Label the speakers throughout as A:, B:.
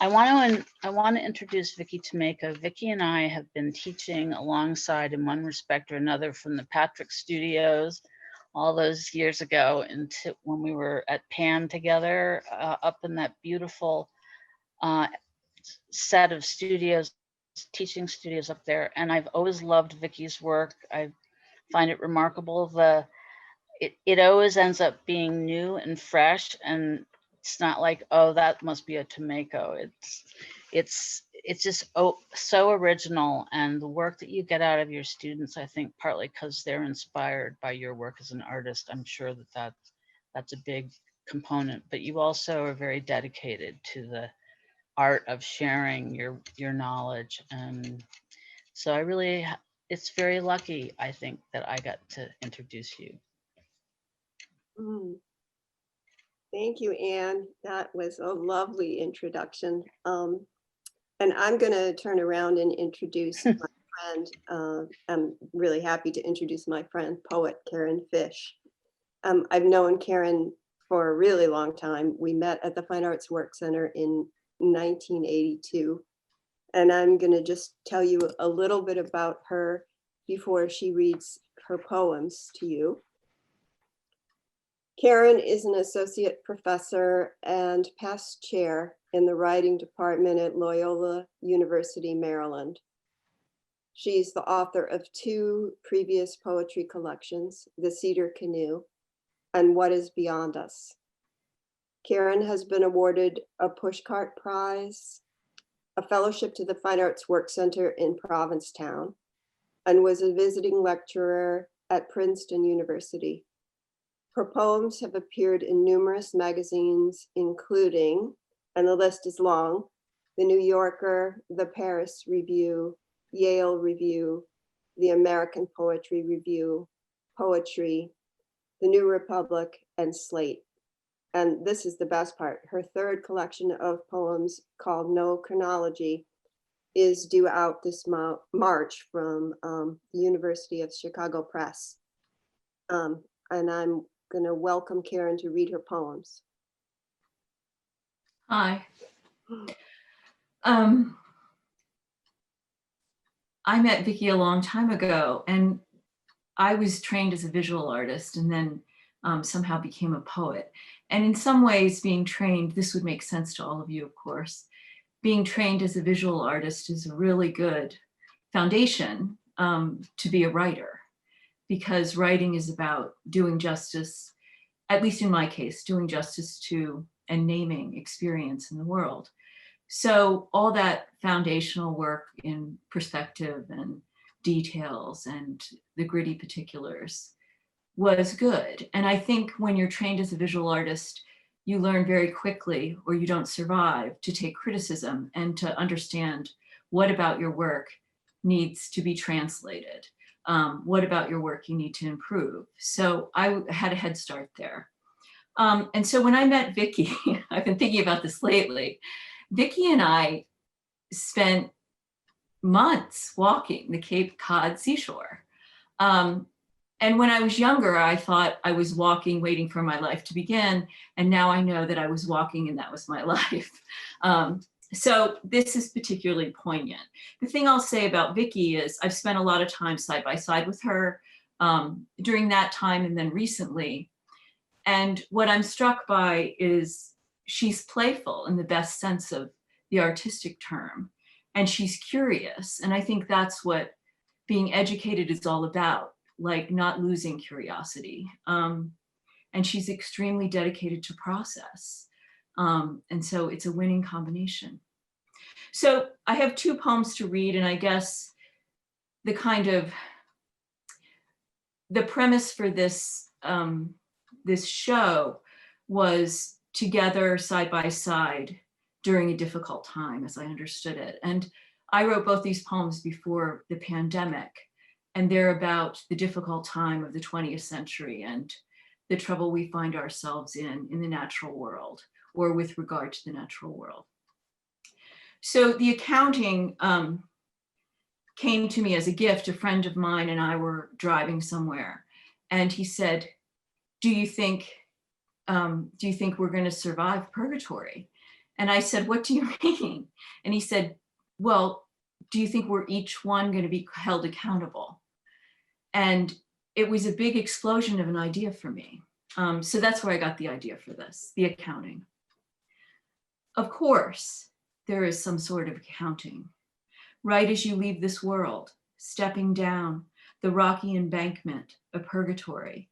A: I want to introduce Vicky Tomayko. Vicky and I have been teaching alongside in one respect or another from the Patrick Studios all those years ago into when we were at PAN together up in that beautiful set of studios, teaching studios up there. And I've always loved Vicky's work. I find it remarkable. It always ends up being new and fresh, and it's not like, oh, that must be a Tomayko. It's just so original, and the work that you get out of your students, I think partly because they're inspired by your work as an artist. I'm sure that's a big component, but you also are very dedicated to the art of sharing your knowledge. And so it's very lucky, I think, that I got to introduce you.
B: Thank you, Anne. That was a lovely introduction. And I'm going to turn around and introduce my friend. I'm really happy to introduce my friend, poet Karen Fish. I've known Karen for a really long time. We met at the Fine Arts Work Center in 1982. And I'm going to just tell you a little bit about her before she reads her poems to you. Karen is an associate professor and past chair in the writing department at Loyola University, Maryland. She's the author of 2 previous poetry collections, The Cedar Canoe and What is Beyond Us. Karen has been awarded a Pushcart Prize, a fellowship to the Fine Arts Work Center in Provincetown, and was a visiting lecturer at Princeton University. Her poems have appeared in numerous magazines, including, and the list is long, The New Yorker, The Paris Review, Yale Review, The American Poetry Review, Poetry, The New Republic, and Slate. And this is the best part. Her 3rd collection of poems, called No Chronology, is due out this March from the University of Chicago Press. And I'm going to welcome Karen to read her poems.
C: Hi. I met Vicky a long time ago, and I was trained as a visual artist and then somehow became a poet. And in some ways, being trained, this would make sense to all of you, of course, being trained as a visual artist is a really good foundation to be a writer, because writing is about doing justice, at least in my case, doing justice to and naming experience in the world. So all that foundational work in perspective and details and the gritty particulars was good. And I think when you're trained as a visual artist, you learn very quickly, or you don't survive, to take criticism and to understand what about your work needs to be translated. What about your work you need to improve? So I had a head start there. And so when I met Vicky, I've been thinking about this lately, Vicky and I spent months walking the Cape Cod seashore. And when I was younger, I thought I was walking, waiting for my life to begin. And now I know that I was walking and that was my life. So this is particularly poignant. The thing I'll say about Vicky is I've spent a lot of time side by side with her during that time and then recently. And what I'm struck by is she's playful in the best sense of the artistic term, and she's curious. And I think that's what being educated is all about, like not losing curiosity. And she's extremely dedicated to process. And so it's a winning combination. So I have 2 poems to read, and I guess the premise for this, this show was together side by side during a difficult time, as I understood it. And I wrote both these poems before the pandemic, and they're about the difficult time of the 20th century and the trouble we find ourselves in the natural world, or with regard to the natural world. So the accounting came to me as a gift. A friend of mine and I were driving somewhere, and he said, do you think we're going to survive purgatory? And I said, what do you mean? And he said, well, do you think we're each one going to be held accountable? And it was a big explosion of an idea for me. So that's where I got the idea for this, the accounting. Of course, there is some sort of accounting. Right as you leave this world, stepping down the rocky embankment of purgatory,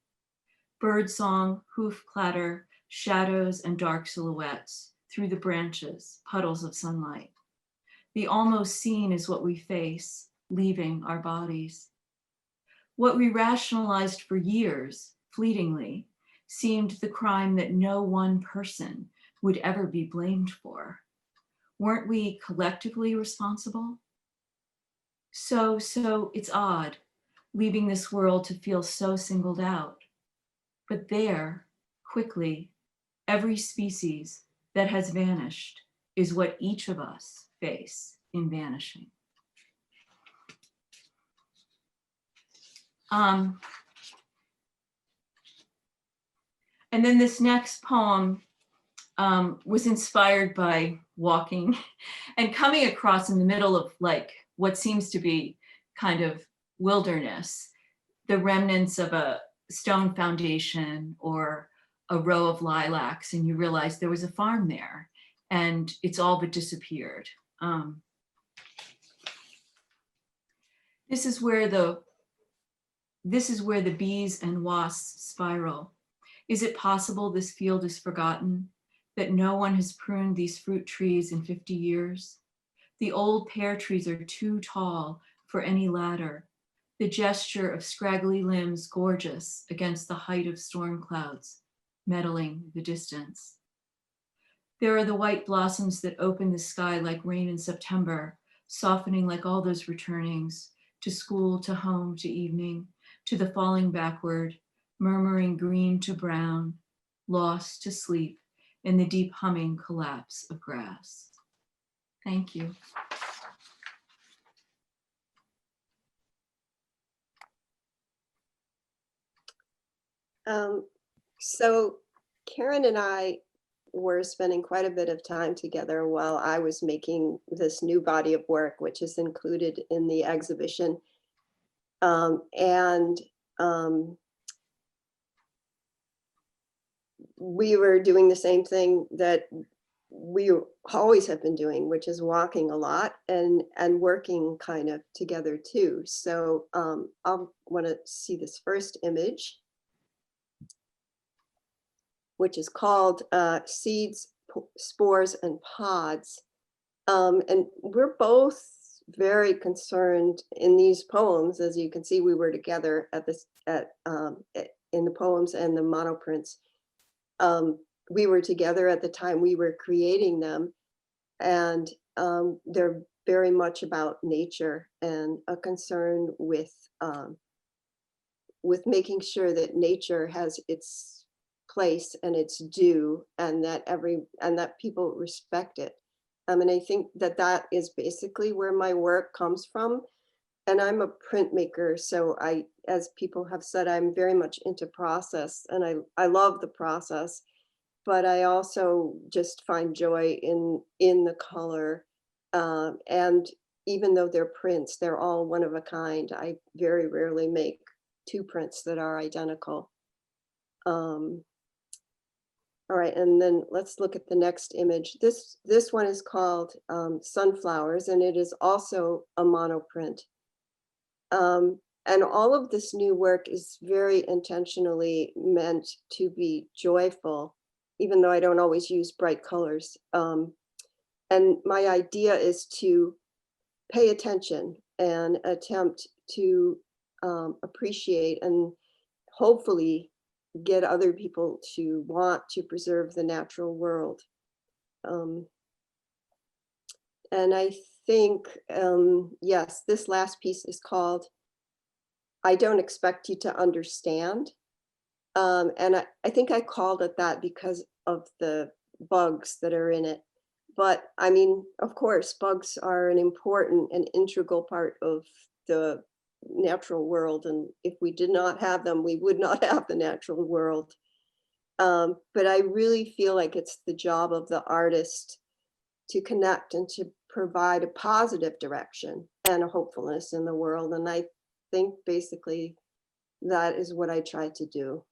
C: birdsong, hoof clatter, shadows and dark silhouettes through the branches, puddles of sunlight. The almost seen is what we face, leaving our bodies. What we rationalized for years, fleetingly, seemed the crime that no one person would ever be blamed for. Weren't we collectively responsible? So it's odd, leaving this world to feel so singled out. But there, quickly, every species that has vanished is what each of us face in vanishing. And then this next poem was inspired by walking and coming across in the middle of like what seems to be kind of wilderness, the remnants of a stone foundation or a row of lilacs, and you realize there was a farm there and it's all but disappeared. This is where the bees and wasps spiral. Is it possible this field is forgotten, that no one has pruned these fruit trees in 50 years? The old pear trees are too tall for any ladder. The gesture of scraggly limbs gorgeous against the height of storm clouds, meddling the distance. There are the white blossoms that open the sky like rain in September, softening like all those returnings, to school, to home, to evening, to the falling backward, murmuring green to brown, lost to sleep in the deep humming collapse of grass. Thank you.
B: So Karen and I were spending quite a bit of time together while I was making this new body of work, which is included in the exhibition. We were doing the same thing that we always have been doing, which is walking a lot and working kind of together too. So I'll want to see this first image, which is called Seeds, Spores, and Pods. And we're both very concerned in these poems. As you can see, we were together at this in the poems and the monoprints. We were together at the time we were creating them, and they're very much about nature and a concern with making sure that nature has its place and its due, and that people respect it. And I think that is basically where my work comes from. And I'm a printmaker, so as people have said, I'm very much into process, and I love the process, but I also just find joy in the color. And even though they're prints, they're all one of a kind. I very rarely make two prints that are identical. All right, and then let's look at the next image. This one is called Sunflowers, and it is also a monoprint. And all of this new work is very intentionally meant to be joyful, even though I don't always use bright colors. And my idea is to pay attention and attempt to appreciate and hopefully get other people to want to preserve the natural world. And I think, yes, this last piece is called I Don't Expect You to Understand. And I think I called it that because of the bugs that are in it. But I mean, of course, bugs are an important and integral part of the natural world. And if we did not have them, we would not have the natural world. But I really feel like it's the job of the artist to connect and to provide a positive direction and a hopefulness in the world. And I think basically that is what I try to do.